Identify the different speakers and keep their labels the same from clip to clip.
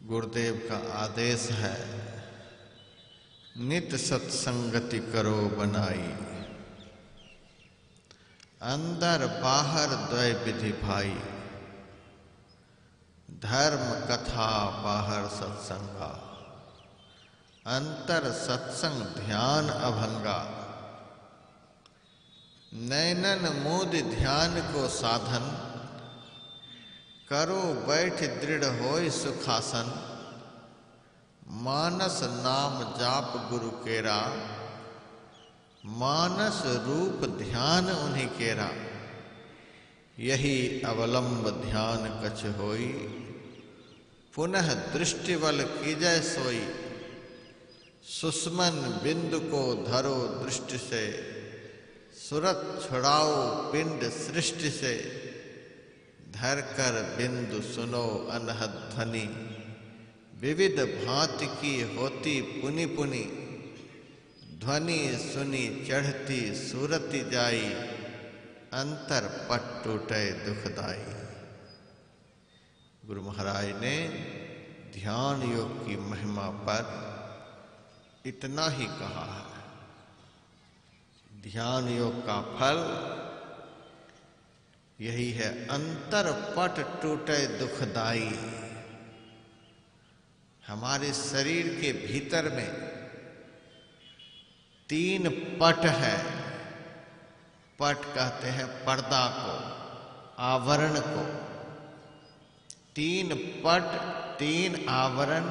Speaker 1: गुरुदेव का आदेश है, नित सत्संगति करो बनाई, अंदर बाहर द्वय विधि भाई, धर्म कथा बाहर सत्संगा, अंतर सत्संग ध्यान अभंगा, नैनन मूद ध्यान को साधन, करो बैठ दृढ़ होय सुखासन, मानस नाम जाप गुरु केरा, मानस रूप ध्यान उन्हीं केरा, यही अवलंब ध्यान कछ होई, पुनः दृष्टि बल कीजय सोई, सुषमन बिंदु को धरो दृष्टि से, सुरत छुड़ाओ पिंड सृष्टि से, धर कर बिंदु सुनो अनहद ध्वनि, विविध भांति की होती पुनि पुनि, ध्वनि सुनी चढ़ती सूरति जाई, अंतर पट टूटे दुखदाई। गुरु महाराज ने ध्यान योग की महिमा पर इतना ही कहा है। ध्यान योग का फल यही है, अंतर पट टूटे दुखदाई। हमारे शरीर के भीतर में 3 पट है। पट कहते हैं पर्दा को, आवरण को। 3 पट 3 आवरण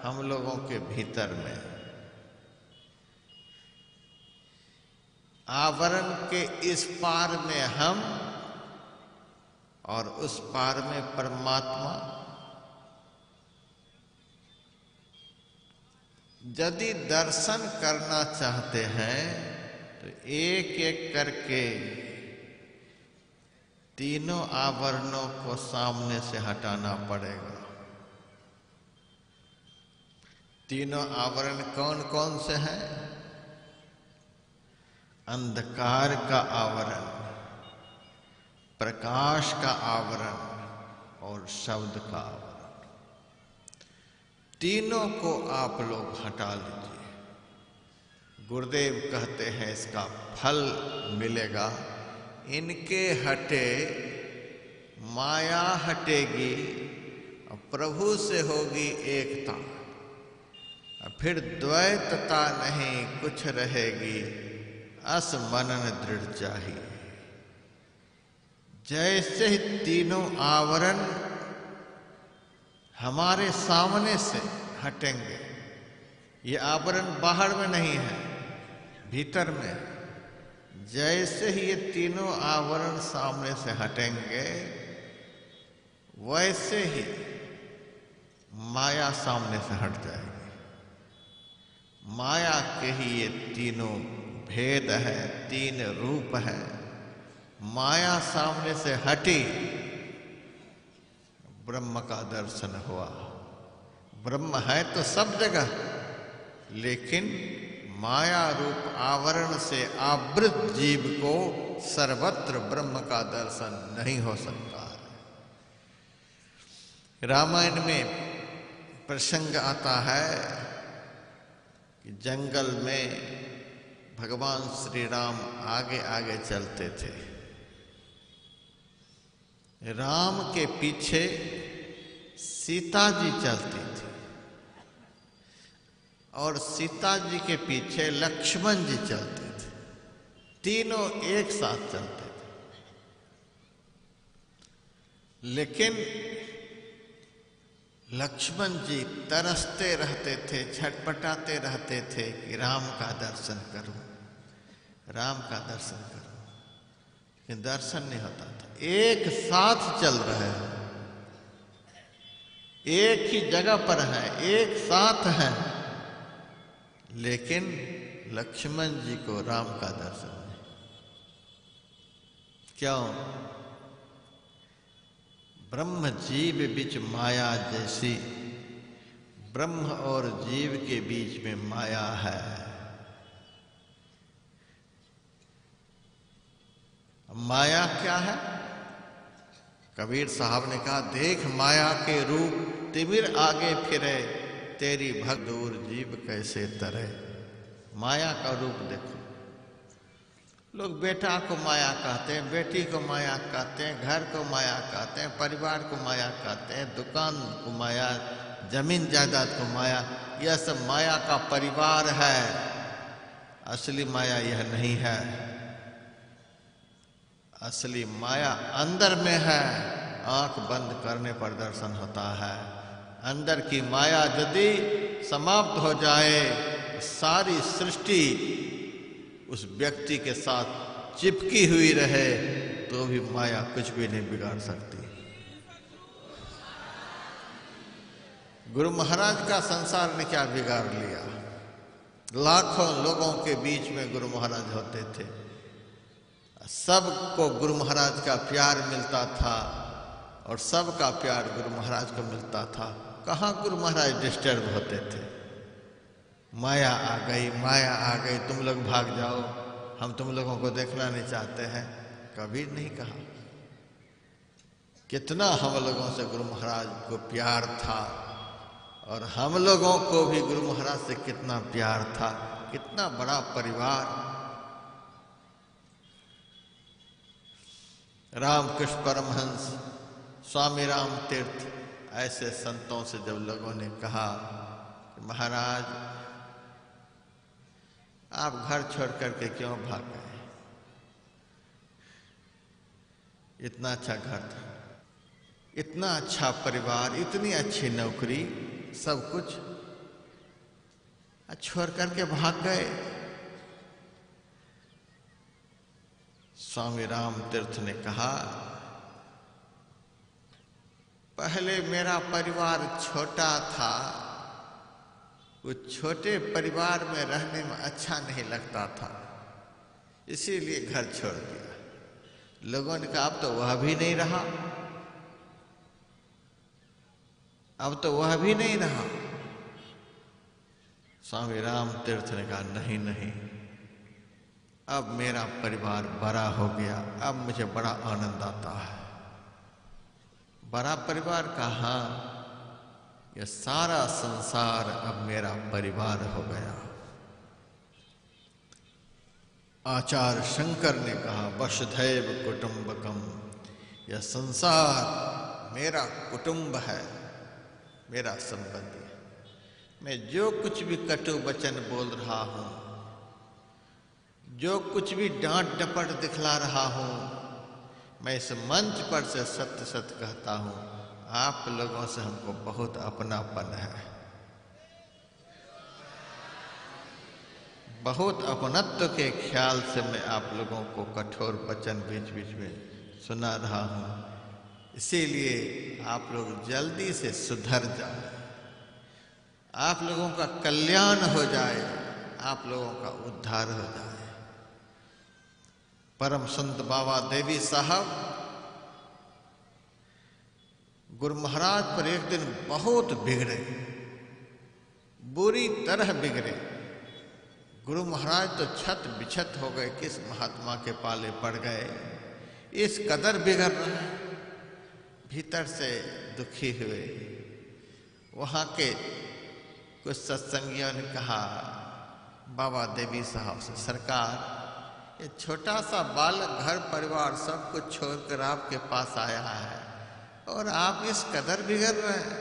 Speaker 1: हम लोगों के भीतर में। आवरण के इस पार में हम और उस पार में परमात्मा। यदि दर्शन करना चाहते हैं तो एक एक करके तीनों आवरणों को सामने से हटाना पड़ेगा। तीनों आवरण कौन कौन से हैं? अंधकार का आवरण, प्रकाश का आवरण और शब्द का आवरण। तीनों को आप लोग हटा लीजिए। गुरुदेव कहते हैं इसका फल मिलेगा। इनके हटे माया हटेगी और प्रभु से होगी एकता। फिर द्वैतता नहीं कुछ रहेगी, अस मनन दृढ़ चाहिए। जैसे ही तीनों आवरण हमारे सामने से हटेंगे, ये आवरण बाहर में नहीं है, भीतर में। जैसे ही ये तीनों आवरण सामने से हटेंगे, वैसे ही माया सामने से हट जाएगी। माया के ही ये तीनों भेद है, 3 रूप है। माया सामने से हटी, ब्रह्म का दर्शन हुआ। ब्रह्म है तो सब जगह, लेकिन माया रूप आवरण से आवृत जीव को सर्वत्र ब्रह्म का दर्शन नहीं हो सकता है। रामायण में प्रसंग आता है कि जंगल में भगवान श्री राम आगे आगे चलते थे। राम के पीछे सीता जी चलती थी और सीता जी के पीछे लक्ष्मण जी चलते थे। तीनों एक साथ चलते थे। लेकिन लक्ष्मण जी तरसते रहते थे, छटपटाते रहते थे कि राम का दर्शन करूं, राम का दर्शन करूं। लेकिन दर्शन नहीं होता था। एक साथ चल रहे हैं, एक ही जगह पर हैं, एक साथ हैं, लेकिन लक्ष्मण जी को राम का दर्शन नहीं। क्यों? ब्रह्म जीव बीच माया जैसी, ब्रह्म और जीव के बीच में माया है। माया क्या है? कबीर साहब ने कहा, देख माया के रूप तिमिर आगे फिरे, तेरी भग दूर जीव कैसे तरे। माया का रूप देखो। लोग बेटा को माया कहते हैं, बेटी को माया कहते हैं, घर को माया कहते हैं, परिवार को माया कहते हैं, दुकान को माया, जमीन जायदाद को माया। यह सब माया का परिवार है। असली माया यह नहीं है। असली माया अंदर में है। आंख बंद करने पर दर्शन होता है। अंदर की माया यदि समाप्त हो जाए, सारी सृष्टि उस व्यक्ति के साथ चिपकी हुई रहे तो भी माया कुछ भी नहीं बिगाड़ सकती। गुरु महाराज का संसार ने क्या बिगाड़ लिया। लाखों लोगों के बीच में गुरु महाराज होते थे, सबको गुरु महाराज का प्यार मिलता था और सबका प्यार गुरु महाराज को मिलता था। कहाँ गुरु महाराज डिस्टर्ब होते थे। माया आ गई, माया आ गई, तुम लोग भाग जाओ, हम तुम लोगों को देखना नहीं चाहते हैं, कबीर नहीं कहा। कितना हम लोगों से गुरु महाराज को प्यार था और हम लोगों को भी गुरु महाराज से कितना प्यार था। कितना बड़ा परिवार। रामकृष्ण परमहंस, स्वामी राम तीर्थ, ऐसे संतों से जब लोगों ने कहा कि महाराज आप घर छोड़ करके क्यों भाग गए, इतना अच्छा घर था, इतना अच्छा परिवार, इतनी अच्छी नौकरी, सब कुछ छोड़ करके भाग गए। स्वामी राम तीर्थ ने कहा, पहले मेरा परिवार छोटा था, उस छोटे परिवार में रहने में अच्छा नहीं लगता था, इसीलिए घर छोड़ दिया। लोगों ने कहा अब तो वह भी नहीं रहा, अब तो वह भी नहीं रहा। स्वामी राम तीर्थ ने कहा नहीं नहीं, अब मेरा परिवार बड़ा हो गया, अब मुझे बड़ा आनंद आता है। बड़ा परिवार कहाँ, यह सारा संसार अब मेरा परिवार हो गया। आचार्य शंकर ने कहा वसुधैव कुटुंबकम, यह संसार मेरा कुटुंब है, मेरा संबंधी है। मैं जो कुछ भी कटु वचन बोल रहा हूं, जो कुछ भी डांट डपट दिखला रहा हूं, मैं इस मंच पर से सत्य सत्य कहता हूं, आप लोगों से हमको बहुत अपनापन है, बहुत अपनत्व के ख्याल से मैं आप लोगों को कठोर वचन बीच बीच में सुना रहा हूं। इसीलिए आप लोग जल्दी से सुधर जाए, आप लोगों का कल्याण हो जाए, आप लोगों का उद्धार हो जाए। परम संत बाबा देवी साहब गुरु महाराज पर एक दिन बहुत बिगड़े, बुरी तरह बिगड़े। गुरु महाराज तो छत बिछत हो गए, किस महात्मा के पाले पड़ गए, इस कदर बिगड़ रहे। भीतर से दुखी हुए। वहाँ के कुछ सत्संगियों ने कहा बाबा देवी साहब से, सरकार ये छोटा सा बालक घर परिवार सब कुछ छोड़कर आपके पास आया है और आप इस कदर बिगड़ रहे हैं,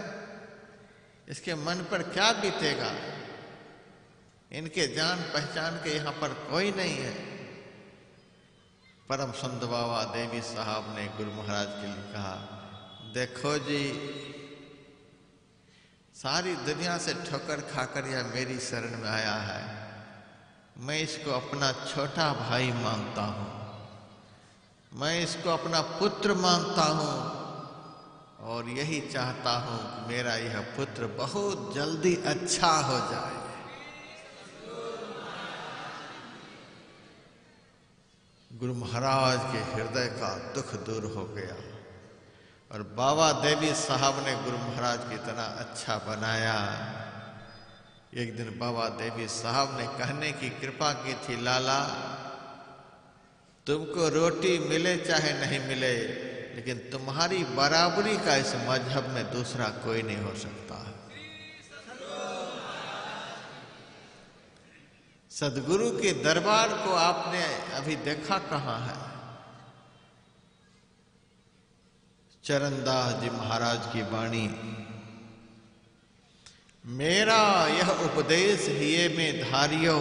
Speaker 1: इसके मन पर क्या बीतेगा। इनके जान पहचान के यहाँ पर कोई नहीं है। परम संत बाबा देवी साहब ने गुरु महाराज के लिए कहा, देखो जी, सारी दुनिया से ठोकर खाकर यह मेरी शरण में आया है, मैं इसको अपना छोटा भाई मानता हूँ, मैं इसको अपना पुत्र मानता हूँ और यही चाहता हूँ कि मेरा यह पुत्र बहुत जल्दी अच्छा हो जाए। गुरु महाराज के हृदय का दुख दूर हो गया और बाबा देवी साहब ने गुरु महाराज की तरह अच्छा बनाया। एक दिन बाबा देवी साहब ने कहने की कृपा की थी, लाला तुमको रोटी मिले चाहे नहीं मिले, लेकिन तुम्हारी बराबरी का इस मजहब में दूसरा कोई नहीं हो सकता। सदगुरु के दरबार को आपने अभी देखा कहाँ है? चरणदास जी महाराज की वाणी, मेरा यह उपदेश हिये में धारियो,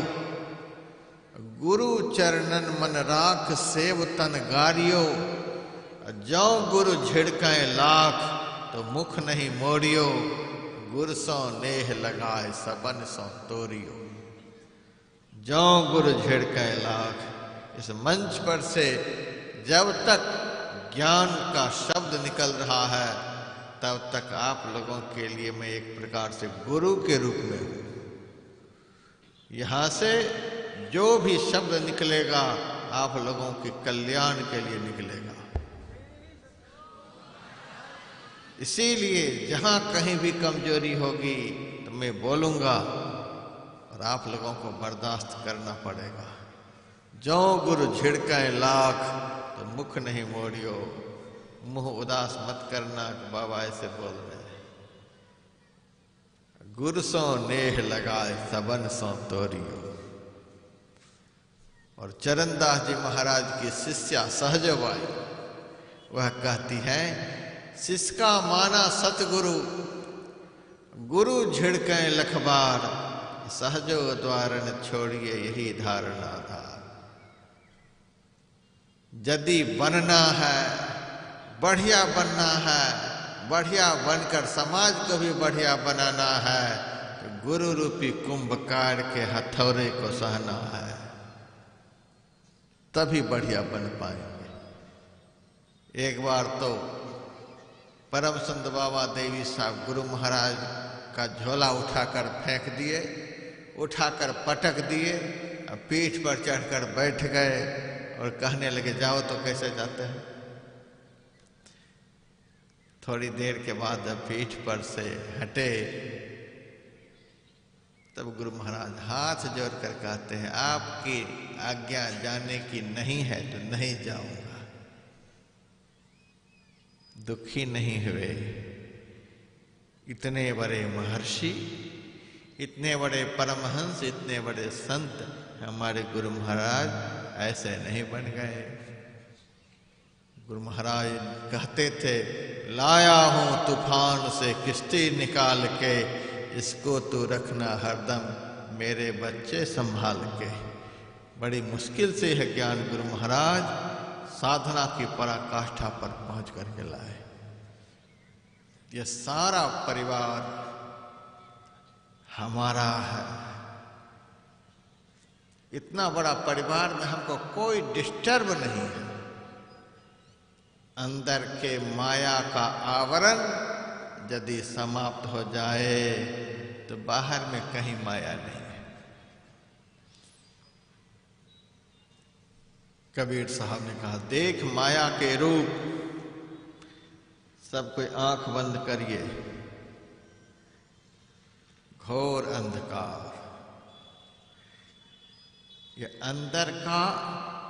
Speaker 1: गुरु चरणन मन राख सेव तन गारियो, जो गुरु झिड़काए लाख तो मुख नहीं मोड़ियो, गुर सो नेह लगाए सबन सो तोरियो। जो गुरु झिड़काए लाख, इस मंच पर से जब तक ज्ञान का शब्द निकल रहा है तब तक आप लोगों के लिए मैं एक प्रकार से गुरु के रूप में हूं। यहां से जो भी शब्द निकलेगा आप लोगों के कल्याण के लिए निकलेगा। इसीलिए जहां कहीं भी कमजोरी होगी तो मैं बोलूंगा और आप लोगों को बर्दाश्त करना पड़ेगा। जो गुरु झिड़काए लाख तो मुख नहीं मोड़ियो, मुंह उदास मत करना कि बाबा ऐसे बोल रहे हैं। गुर सो नेह लगाए सबन सो तोरियो। और चरणदास जी महाराज की शिष्या सहजबाई वह कहती है, शिष्य का माना सतगुरु, गुरु झिड़के लखबार, सहजो द्वारन छोड़िए यही धारणा था। यदि बनना है, बढ़िया बनना है, बढ़िया बनकर समाज को भी बढ़िया बनाना है तो गुरु रूपी कुंभकार के हथौरे को सहना है, तभी बढ़िया बन पाएंगे। एक बार तो परम संत बाबा देवी साहब गुरु महाराज का झोला उठाकर फेंक दिए, उठाकर पटक दिए, पीठ पर चढ़कर बैठ गए और कहने लगे जाओ तो कैसे जाते हैं। थोड़ी देर के बाद जब पीठ पर से हटे तब गुरु महाराज हाथ जोड़कर कहते हैं, आपकी आज्ञा जाने की नहीं है तो नहीं जाऊंगा। दुखी नहीं हुए। इतने बड़े महर्षि, इतने बड़े परमहंस, इतने बड़े संत हमारे गुरु महाराज ऐसे नहीं बन गए। गुरु महाराज कहते थे, लाया हूं तूफान से किश्ती निकाल के, इसको तू रखना हरदम मेरे बच्चे संभाल के। बड़ी मुश्किल से यह ज्ञान गुरु महाराज साधना की पराकाष्ठा पर पहुंच करके लाए। यह सारा परिवार हमारा है। इतना बड़ा परिवार में हमको कोई डिस्टर्ब नहीं है। अंदर के माया का आवरण यदि समाप्त हो जाए तो बाहर में कहीं माया नहीं है। कबीर साहब ने कहा, देख माया के रूप, सब कोई आंख बंद करिए। घोर अंधकार, ये अंदर का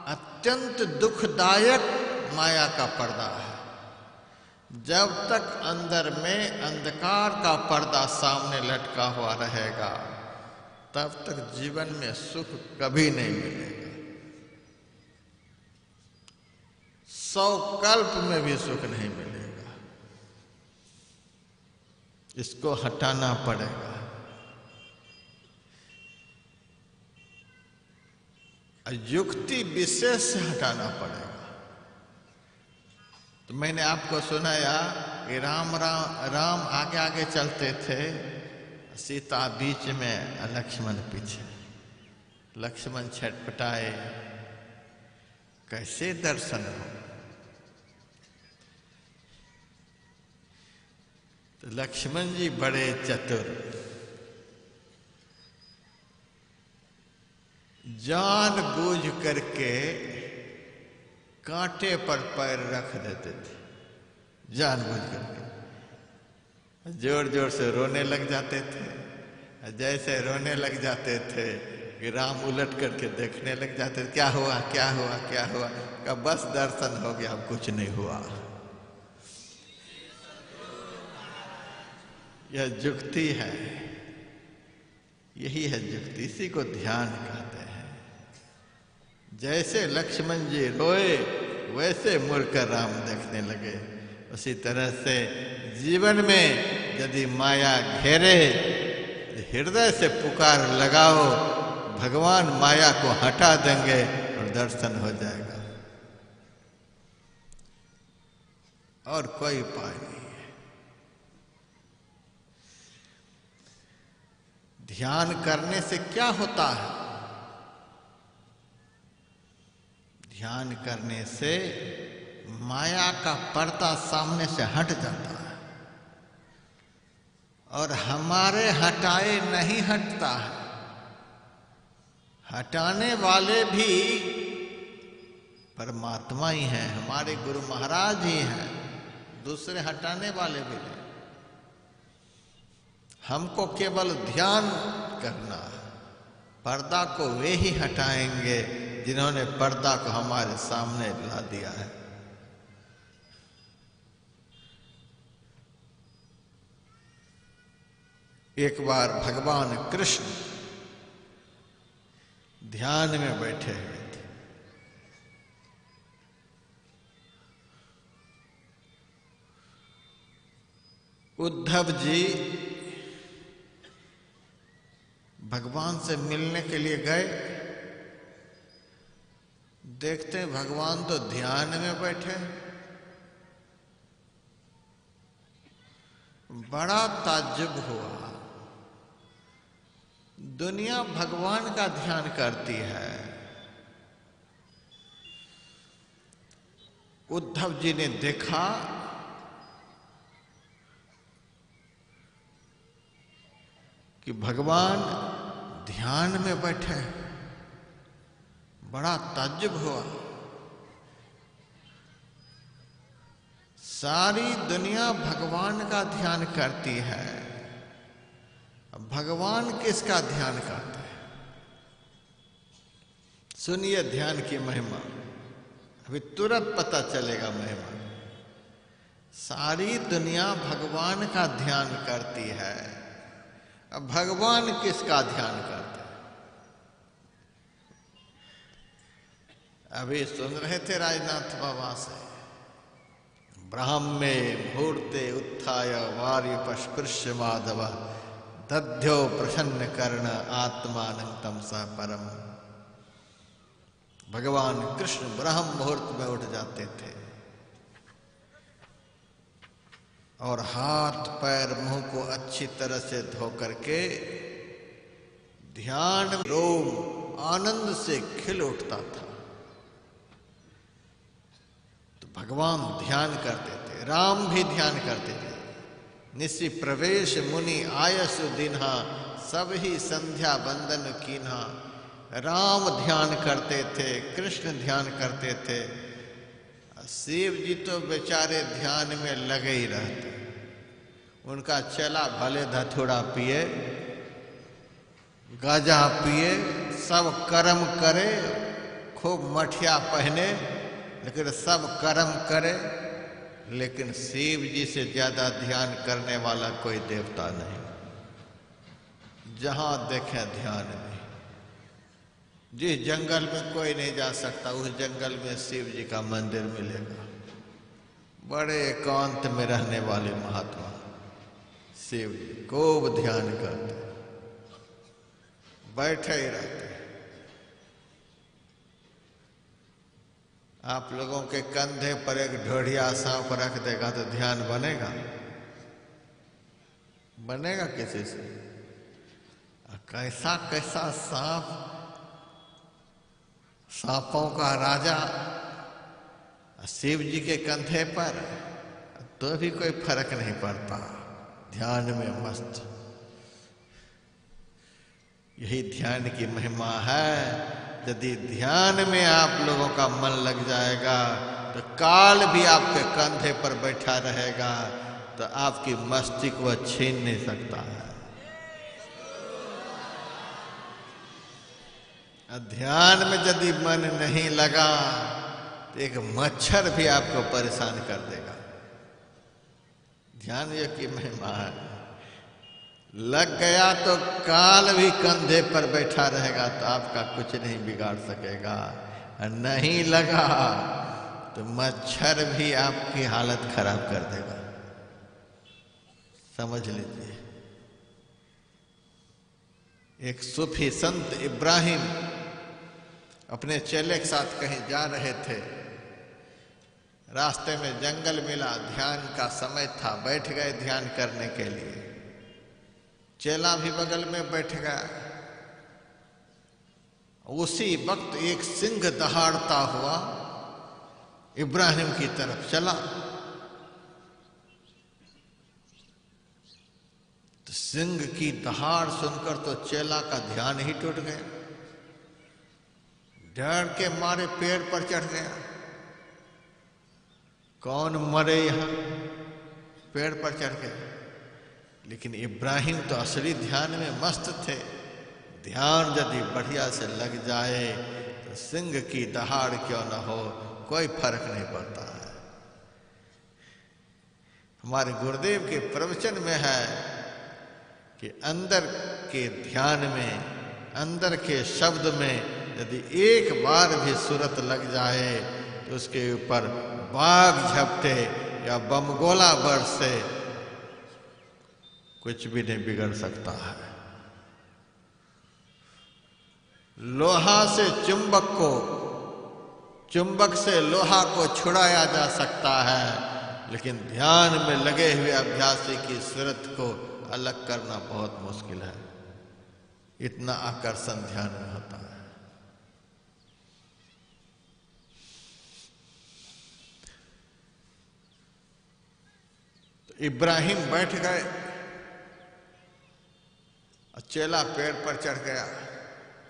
Speaker 1: अत्यंत दुखदायक माया का पर्दा है। जब तक अंदर में अंधकार का पर्दा सामने लटका हुआ रहेगा तब तक जीवन में सुख कभी नहीं मिलेगा। 100 कल्प में भी सुख नहीं मिलेगा। इसको हटाना पड़ेगा। युक्ति विशेष से हटाना पड़ेगा। तो मैंने आपको सुनाया कि राम आगे आगे चलते थे, सीता बीच में, लक्ष्मण पीछे। लक्ष्मण छटपटाए, कैसे दर्शन हो। तो लक्ष्मण जी बड़े चतुर, जान बूझ करके कांटे पर पैर रख देते थे, जानबूझ करके। जोर जोर से रोने लग जाते थे। जैसे रोने लग जाते थे कि राम उलट करके देखने लग जाते थे, क्या हुआ क्या हुआ क्या हुआ। का बस दर्शन हो गया, अब कुछ नहीं हुआ। यह जुक्ति है, यही है जुक्ति, इसी को ध्यान कहते हैं। जैसे लक्ष्मण जी रोए वैसे मुड़कर राम देखने लगे, उसी तरह से जीवन में यदि माया घेरे, हृदय से पुकार लगाओ, भगवान माया को हटा देंगे और दर्शन हो जाएगा, और कोई उपाय नहीं है। ध्यान करने से क्या होता है? ध्यान करने से माया का पर्दा सामने से हट जाता है, और हमारे हटाए नहीं हटता है। हटाने वाले भी परमात्मा ही हैं, हमारे गुरु महाराज ही हैं, दूसरे हटाने वाले भी नहीं। हमको केवल ध्यान करना है। पर्दा को वे ही हटाएंगे जिन्होंने पर्दा को हमारे सामने ला दिया है। एक बार भगवान कृष्ण ध्यान में बैठे हुए थे। उद्धव जी भगवान से मिलने के लिए गए, देखते हैं भगवान तो ध्यान में बैठे। बड़ा ताज्जुब हुआ, दुनिया भगवान का ध्यान करती है, उद्धव जी ने देखा कि भगवान ध्यान में बैठे। बड़ा ताज्जुब हुआ। सारी दुनिया भगवान का ध्यान करती है, भगवान किसका ध्यान करते हैं? सुनिए ध्यान की महिमा, अभी तुरंत पता चलेगा महिमा। सारी दुनिया भगवान का ध्यान करती है, अब भगवान किसका ध्यान करते हैं? अभी सुन रहे थे राजनाथ बाबा से, ब्राह्मे मुहूर्ते उत्थाय वार्युपस्पृश्य माधव दध्यो प्रसन्न कर्ण आत्मानं तमसा परम। भगवान कृष्ण ब्रह्म मुहूर्त में उठ जाते थे और हाथ पैर मुंह को अच्छी तरह से धो करके ध्यान रोम आनंद से खिल उठता था। तो भगवान ध्यान करते थे, राम भी ध्यान करते थे। निशि प्रवेश मुनि आयसु दिन्हा, सब ही संध्या बंदन कीन्हा। राम ध्यान करते थे, कृष्ण ध्यान करते थे, शिव जी तो बेचारे ध्यान में लगे ही रहते। उनका चला भले धथुड़ा पिए, गाजा पिए, सब कर्म करे, खूब मठिया पहने, लेकिन सब कर्म करे, लेकिन शिव जी से ज्यादा ध्यान करने वाला कोई देवता नहीं। जहां देखे ध्यान में। जिस जंगल में कोई नहीं जा सकता, उस जंगल में शिव जी का मंदिर मिलेगा। बड़े एकांत में रहने वाले महात्मा शिव जी खूब ध्यान करते, बैठे ही रहते। आप लोगों के कंधे पर एक ढोढ़िया सांप रख देगा तो ध्यान बनेगा? बनेगा किसी से? कैसा कैसा सांप, सांपों का राजा शिव जी के कंधे पर, तो भी कोई फर्क नहीं पड़ता, ध्यान में मस्त। यही ध्यान की महिमा है। यदि ध्यान में आप लोगों का मन लग जाएगा तो काल भी आपके कंधे पर बैठा रहेगा, तो आपकी मस्ती को छीन नहीं सकता है। ध्यान में यदि मन नहीं लगा तो एक मच्छर भी आपको परेशान कर देगा। ध्यान की महिमा है। लग गया तो काल भी कंधे पर बैठा रहेगा तो आपका कुछ नहीं बिगाड़ सकेगा, और नहीं लगा तो मच्छर भी आपकी हालत खराब कर देगा, समझ लीजिए। एक सूफी संत इब्राहिम अपने चेले के साथ कहीं जा रहे थे। रास्ते में जंगल मिला, ध्यान का समय था, बैठ गए ध्यान करने के लिए। चेला भी बगल में बैठ गया। उसी वक्त एक सिंह दहाड़ता हुआ इब्राहिम की तरफ चला। तो सिंह की दहाड़ सुनकर तो चेला का ध्यान ही टूट गया, डर के मारे पेड़ पर चढ़ गया। कौन मरे यहां, पेड़ पर चढ़ गए। लेकिन इब्राहिम तो असली ध्यान में मस्त थे। ध्यान यदि बढ़िया से लग जाए तो सिंह की दहाड़ क्यों न हो, कोई फर्क नहीं पड़ता है। हमारे गुरुदेव के प्रवचन में है कि अंदर के ध्यान में, अंदर के शब्द में यदि एक बार भी सूरत लग जाए तो उसके ऊपर बाघ झपटे या बमगोला बरसे, कुछ भी नहीं बिगड़ सकता है। लोहा से चुंबक को, चुंबक से लोहा को छुड़ाया जा सकता है, लेकिन ध्यान में लगे हुए अभ्यासी की सूरत को अलग करना बहुत मुश्किल है। इतना आकर्षण ध्यान में होता है। तो इब्राहिम बैठ गए, चेला पेड़ पर चढ़ गया।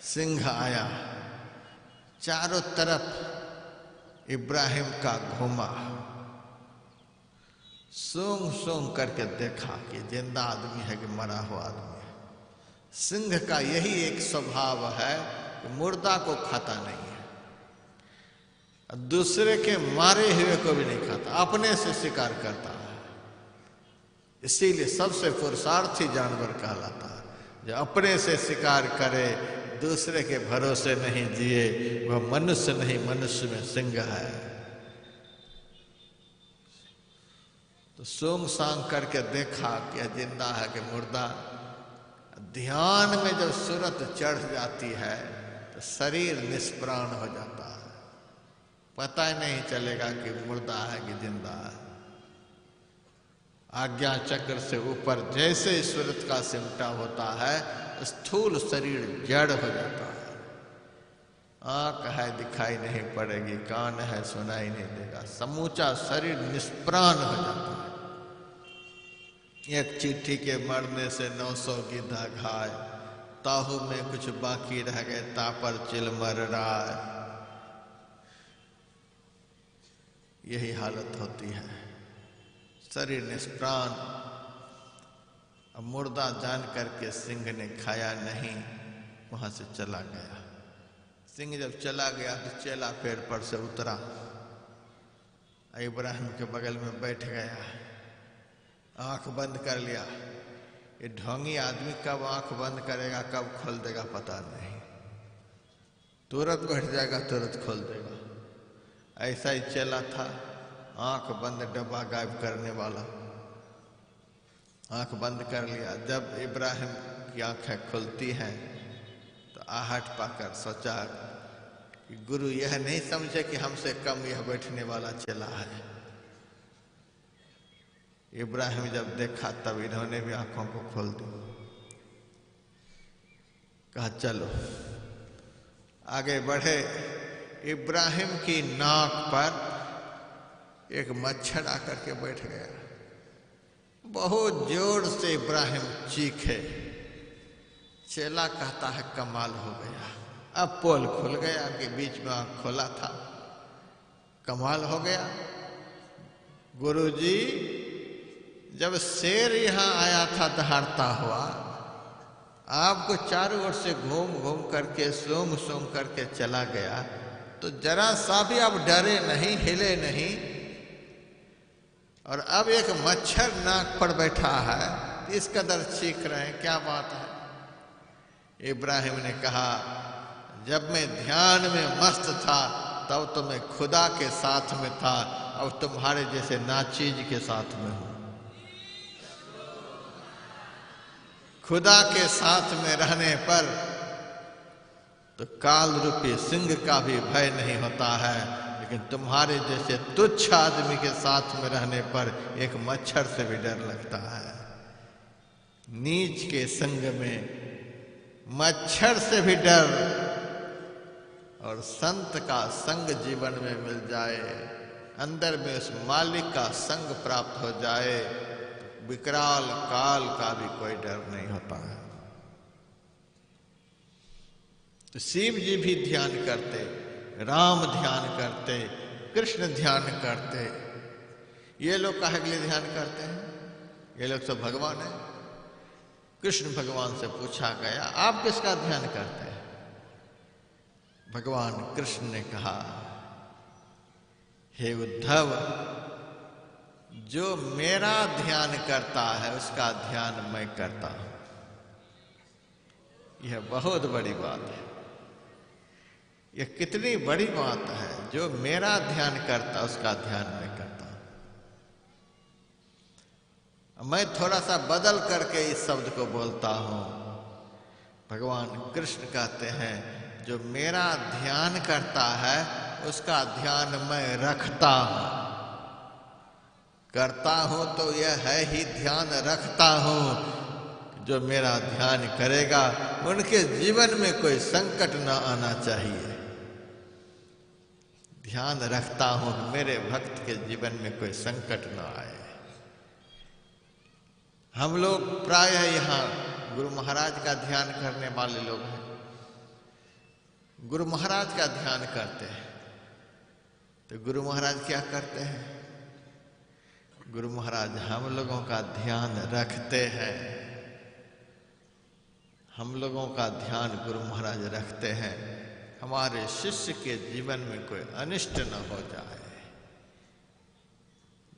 Speaker 1: सिंह आया, चारों तरफ इब्राहिम का घूमा, सूंघ सूंघ करके देखा कि जिंदा आदमी है कि मरा हुआ आदमी है। सिंह का यही एक स्वभाव है कि मुर्दा को खाता नहीं है, दूसरे के मारे हुए को भी नहीं खाता, अपने से शिकार करता है। इसीलिए सबसे पुरुषार्थी जानवर कहलाता है। जो अपने से शिकार करे, दूसरे के भरोसे नहीं जिए, वह मनुष्य नहीं, मनुष्य में सिंह है। तो सूंघ सांघ करके देखा कि जिंदा है कि मुर्दा। ध्यान में जब सूरत चढ़ जाती है तो शरीर निष्प्राण हो जाता है, पता ही नहीं चलेगा कि मुर्दा है कि जिंदा है। आज्ञा चक्र से ऊपर जैसे सूरत का सिमटा होता है, स्थूल शरीर जड़ हो जाता है। आंख है दिखाई नहीं पड़ेगी, कान है सुनाई नहीं देगा, समूचा शरीर निष्प्राण हो जाता है। एक चींटी के मरने से 900 गिद्धा घाय, ताहू में कुछ बाकी रह गए, तापर चिल मर रहा है। यही हालत होती है, शरीर निष्प्राण। अब मुर्दा जान करके सिंह ने खाया नहीं, वहां से चला गया। सिंह जब चला गया तो चेला पेड़ पर से उतरा, इब्राहिम के बगल में बैठ गया, आंख बंद कर लिया। ये ढोंगी आदमी कब आंख बंद करेगा, कब खोल देगा पता नहीं, तुरंत बैठ जाएगा, तुरंत खोल देगा। ऐसा ही चेला था, आंख बंद डब्बा गायब करने वाला। आंख बंद कर लिया। जब इब्राहिम की आंखें खुलती हैं तो आहट पाकर सोचा कि गुरु यह नहीं समझे कि हमसे कम यह बैठने वाला चेला है। इब्राहिम जब देखा तब इन्होंने भी आंखों को खोल दी। कहा चलो आगे बढ़े। इब्राहिम की नाक पर एक मच्छर आकर के बैठ गया। बहुत जोर से इब्राहिम चीखे। चेला कहता है कमाल हो गया, अब पोल खुल गया कि बीच में आंख खोला था, कमाल हो गया। गुरुजी जब शेर यहां आया था दहाड़ता हुआ, आपको चारों ओर से घूम घूम करके सूंघ सूंघ करके चला गया, तो जरा सा भी आप डरे नहीं, हिले नहीं, और अब एक मच्छर नाक पर बैठा है इस कदर चीख रहे हैं, क्या बात है? इब्राहिम ने कहा, जब मैं ध्यान में मस्त था तब तो मैं खुदा के साथ में था, अब तुम्हारे जैसे नाचीज के साथ में हूं। खुदा के साथ में रहने पर तो काल रूपी सिंह का भी भय नहीं होता है, लेकिन तुम्हारे जैसे तुच्छ आदमी के साथ में रहने पर एक मच्छर से भी डर लगता है। नीच के संग में मच्छर से भी डर, और संत का संग जीवन में मिल जाए, अंदर में उस मालिक का संग प्राप्त हो जाए, विकराल काल का भी कोई डर नहीं होता है। तो शिव जी भी ध्यान करते, राम ध्यान करते, कृष्ण ध्यान करते। ये लोग काहे के लिए ध्यान करते हैं? ये लोग सब भगवान है। कृष्ण भगवान से पूछा गया, आप किसका ध्यान करते हैं? भगवान कृष्ण ने कहा, हे उद्धव, जो मेरा ध्यान करता है उसका ध्यान मैं करता हूं। यह बहुत बड़ी बात है। यह कितनी बड़ी बात है, जो मेरा ध्यान करता उसका ध्यान मैं करता हूं। मैं थोड़ा सा बदल करके इस शब्द को बोलता हूं। भगवान कृष्ण कहते हैं, जो मेरा ध्यान करता है उसका ध्यान मैं रखता हूं। करता हूं तो यह है ही ध्यान रखता हूं। जो मेरा ध्यान करेगा उनके जीवन में कोई संकट ना आना चाहिए। ध्यान रखता हूं कि मेरे भक्त के जीवन में कोई संकट ना आए। हम लोग प्रायः यहाँ गुरु महाराज का ध्यान करने वाले लोग हैं। गुरु महाराज का ध्यान करते हैं तो गुरु महाराज क्या करते हैं? गुरु महाराज हम लोगों का ध्यान रखते हैं। हम लोगों का ध्यान गुरु महाराज रखते हैं, हमारे शिष्य के जीवन में कोई अनिष्ट न हो जाए।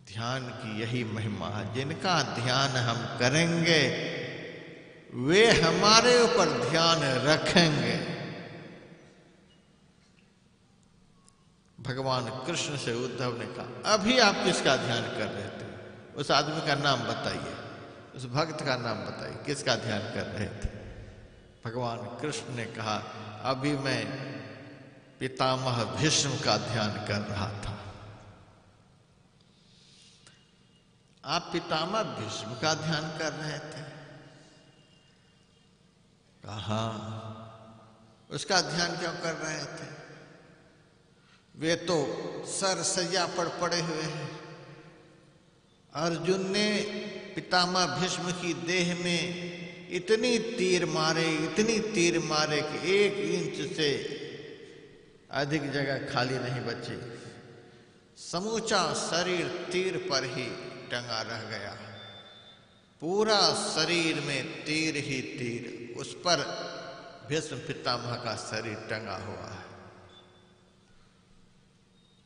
Speaker 1: ध्यान की यही महिमा है। जिनका ध्यान हम करेंगे वे हमारे ऊपर ध्यान रखेंगे। भगवान कृष्ण से उद्धव ने कहा, अभी आप किसका ध्यान कर रहे थे? उस आदमी का नाम बताइए, उस भक्त का नाम बताइए, किसका ध्यान कर रहे थे? भगवान कृष्ण ने कहा, अभी मैं पितामह भीष्म का ध्यान कर रहा था। आप पितामह भीष्म का ध्यान कर रहे थे? कहा, उसका ध्यान क्यों कर रहे थे? वे तो सरसैया पर पड़े हुए हैं। अर्जुन ने पितामह भीष्म की देह में इतनी तीर मारे, इतनी तीर मारे कि 1 इंच से अधिक जगह खाली नहीं बची। समूचा शरीर तीर पर ही टंगा रह गया। पूरा शरीर में तीर ही तीर, उस पर भीष्म पितामह का शरीर टंगा हुआ है।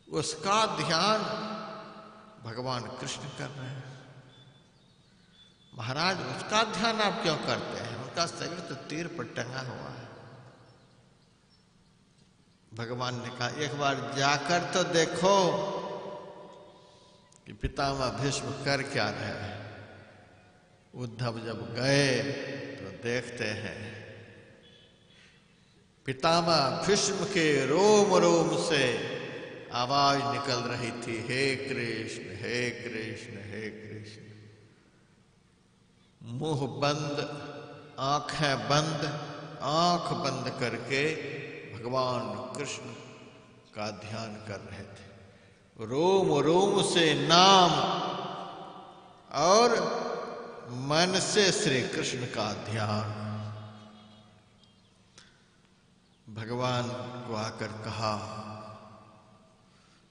Speaker 1: उसका ध्यान भगवान कृष्ण कर रहे हैं। महाराज, उसका ध्यान आप क्यों करते हैं? उनका शरीर तो तीर पर टंगा हुआ है। भगवान ने कहा, एक बार जाकर तो देखो कि पितामह भीष्म कर क्या रहे हैं। उद्धव जब गए तो देखते हैं पितामह भीष्म के रोम रोम से आवाज निकल रही थी, हे कृष्ण हे कृष्ण हे कृष्ण। मुंह बंद, आंखें बंद, आंख बंद करके भगवान कृष्ण का ध्यान कर रहे थे। रोम रोम से नाम और मन से श्री कृष्ण का ध्यान। भगवान को आकर कहा,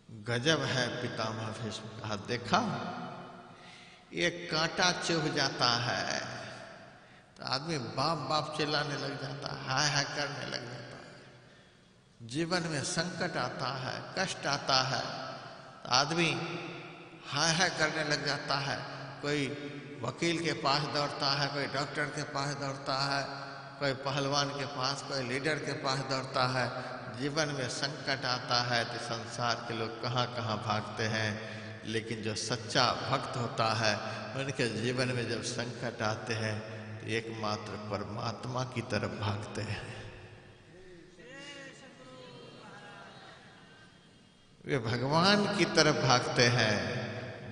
Speaker 1: गजब है पितामह भीष्म। कहा, देखा एक कांटा चुभ जाता है तो आदमी बाप बाप चिल्लाने लग जाता है, हाय हाय करने लग जाता है। जीवन में संकट आता है, कष्ट आता है तो आदमी हाय हाय करने लग जाता है। कोई वकील के पास दौड़ता है, कोई डॉक्टर के पास दौड़ता है, कोई पहलवान के पास, कोई लीडर के पास दौड़ता है। जीवन में संकट आता है तो संसार के लोग कहाँ कहाँ भागते हैं, लेकिन जो सच्चा भक्त होता है उनके जीवन में जब संकट आते हैं तो एकमात्र परमात्मा की तरफ भागते हैं। वे भगवान की तरफ भागते हैं।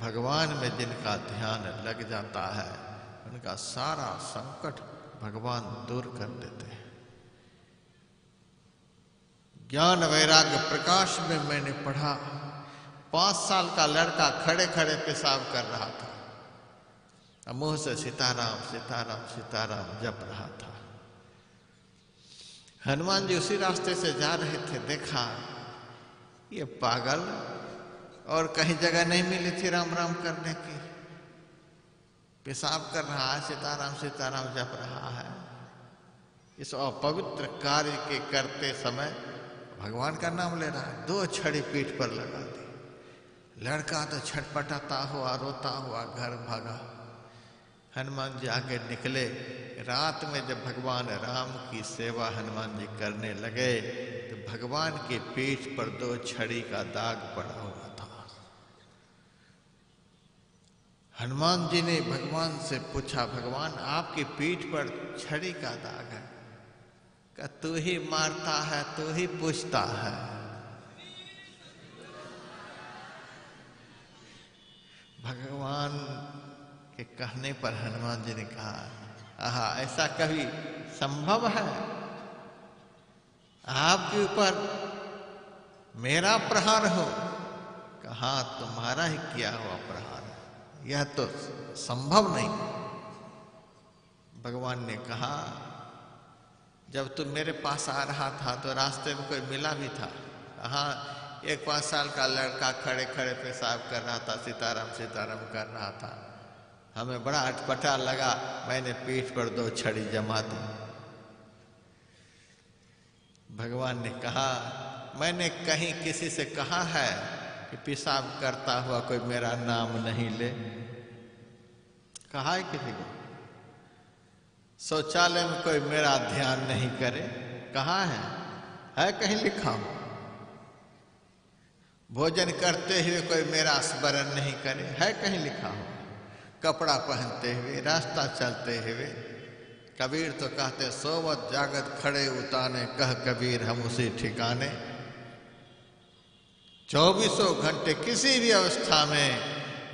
Speaker 1: भगवान में जिनका ध्यान लग जाता है उनका सारा संकट भगवान दूर कर देते हैं। ज्ञान वैराग्य प्रकाश में मैंने पढ़ा, 5 साल का लड़का खड़े खड़े पेशाब कर रहा था, मुंह से सीताराम सीताराम सीताराम जप रहा था। हनुमान जी उसी रास्ते से जा रहे थे, देखा ये पागल, और कहीं जगह नहीं मिली थी राम राम करने की, पेशाब कर रहा है, सीताराम सीताराम जप रहा है। इस अपवित्र कार्य के करते समय भगवान का नाम ले रहा है। 2 छड़ी पीठ पर लगा दी। लड़का तो छटपटाता हुआ रोता हुआ घर भागा। हनुमान जी आगे निकले। रात में जब भगवान राम की सेवा हनुमान जी करने लगे तो भगवान की पीठ पर 2 छड़ी का दाग पड़ा हुआ था। हनुमान जी ने भगवान से पूछा, भगवान आपकी पीठ पर छड़ी का दाग है? क्या तू ही मारता है, तू ही पूछता है? भगवान के कहने पर हनुमान जी ने कहा, आहा, ऐसा कभी संभव है? आपके ऊपर मेरा प्रहार हो? कहा तुम्हारा ही किया हुआ प्रहार है, यह तो संभव नहीं। भगवान ने कहा, जब तुम मेरे पास आ रहा था तो रास्ते में कोई मिला भी था? हाँ, एक 5 साल का लड़का खड़े खड़े पेशाब कर रहा था, सीताराम सीताराम कर रहा था। हमें बड़ा अटपटा लगा, मैंने पीठ पर 2 छड़ी जमा दी। भगवान ने कहा, मैंने कहीं किसी से कहा है कि पेशाब करता हुआ कोई मेरा नाम नहीं ले? कहा है किसी को? शौचालय में कोई मेरा ध्यान नहीं करे? कहा है कहीं लिखा हो? भोजन करते हुए कोई मेरा स्मरण नहीं करे? है कहीं लिखा हो? कपड़ा पहनते हुए, रास्ता चलते हुए? कबीर तो कहते, सोवत जागत खड़े उताने, कह कबीर हम उसी ठिकाने। 24 घंटे किसी भी अवस्था में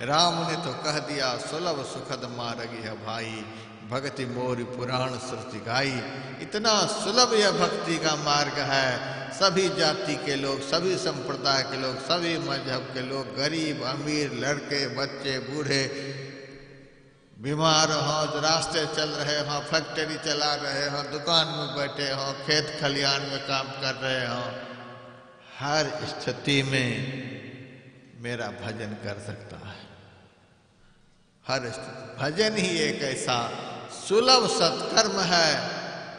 Speaker 1: राम ने तो कह दिया, सुलभ सुखद मार्गी है भाई, भक्ति मोरी पुराण श्रुति गाई। इतना सुलभ यह भक्ति का मार्ग है। सभी जाति के लोग, सभी संप्रदाय के लोग, सभी मजहब के लोग, गरीब अमीर, लड़के बच्चे बूढ़े, बीमार हो, रास्ते चल रहे हो, फैक्ट्री चला रहे हो, दुकान में बैठे हो, खेत खलियान में काम कर रहे हो, हर स्थिति में मेरा भजन कर सकता है। हर स्थिति भजन ही एक ऐसा सुलभ सत्कर्म है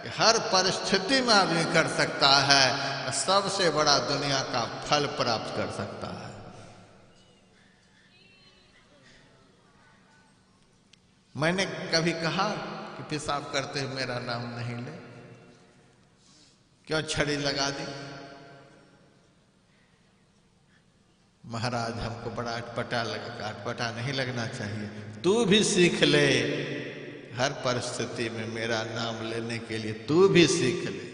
Speaker 1: कि हर परिस्थिति में आदमी कर सकता है और सबसे बड़ा दुनिया का फल प्राप्त कर सकता है। मैंने कभी कहा कि पेशाब करते हुए मेरा नाम नहीं ले? क्यों छड़ी लगा दी? महाराज हमको बड़ा अटपटा लगा। अटपटा नहीं लगना चाहिए। तू भी सीख ले, हर परिस्थिति में मेरा नाम लेने के लिए तू भी सीख ले।